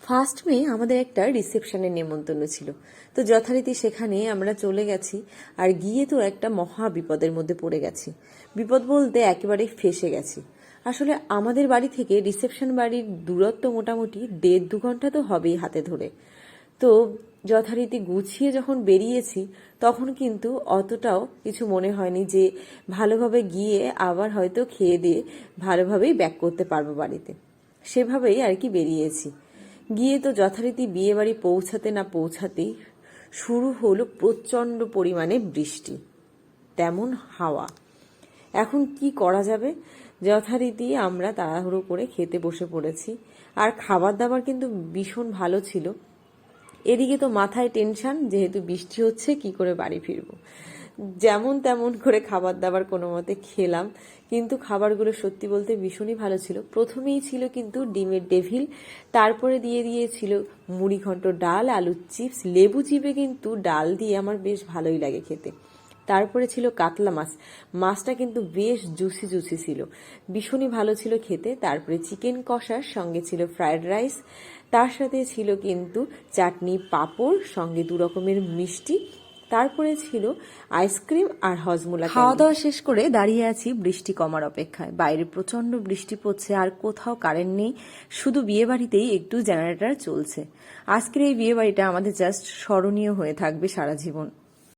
1 মে আমাদের একটা রিসেপশনের নেমন্তন্ন ছিল, তো যথারীতি সেখানে আমরা চলে গেছি। আর গিয়ে তো একটা মহা বিপদের মধ্যে পড়ে গেছি। বিপদ বলতে একেবারে ফেঁসে গেছি। আসলে আমাদের বাড়ি থেকে রিসেপশন বাড়ির দূরত্ব মোটামুটি 1.5-2 ঘন্টা তো হবেই হাতে ধরে। তো যথারীতি গুছিয়ে যখন বেরিয়েছি তখন কিন্তু অতটাও কিছু মনে হয়নি যে ভালোভাবে গিয়ে আবার হয়তো খেয়ে দিয়ে ভালোভাবেই ব্যাক করতে পারবো বাড়িতে। সেভাবেই আর কি বেরিয়েছি। গিয়ে তো যথারীতি বিয়ে বাড়ি পৌঁছাতে না পৌঁছাতেই শুরু হলো প্রচণ্ড পরিমাণে বৃষ্টি, তেমন হাওয়া। এখন কি করা যাবে? যথারীতি আমরা তাড়াহুড়ো করে খেতে বসে পড়েছি। আর খাবার দাবার কিন্তু ভীষণ ভালো ছিল। এদিকে তো মাথায় টেনশন, যেহেতু বৃষ্টি হচ্ছে কি করে বাড়ি ফিরবো। যেমন তেমন করে খাবার দাবার কোনো মতে খেলাম, কিন্তু খাবারগুলো সত্যি বলতে ভীষণই ভালো ছিল। প্রথমেই ছিল কিন্তু ডিমের ডেভিল, তারপরে দিয়ে দিয়েছিল মুড়ি ঘন্ট, ডাল, আলুর চিপস, লেবু চিপে কিন্তু ডাল দিয়ে আমার বেশ ভালোই লাগে খেতে। তারপরে ছিল কাতলা মাছ, মাছটা কিন্তু বেশ জুসি জুসি ছিল, ভীষণই ভালো ছিল খেতে। তারপরে চিকেন কষার সঙ্গে ছিল ফ্রায়েড রাইস, তার সাথে ছিল কিন্তু চাটনি, পাঁপড়, সঙ্গে 2 রকমের মিষ্টি। তারপরে ছিল আইসক্রিম আর হজমোলা। খাওয়া দাওয়া শেষ করে দাঁড়িয়ে আছি বৃষ্টি কমার অপেক্ষায়। বাইরে প্রচন্ড বৃষ্টি পড়ছে, আর কোথাও কারেন্ট নেই, শুধু বিয়ে বাড়িতেই একটু জেনারেটর চলছে। আজকের এই বিয়ে বাড়িটা আমাদের জাস্ট স্মরণীয় হয়ে থাকবে সারা জীবন।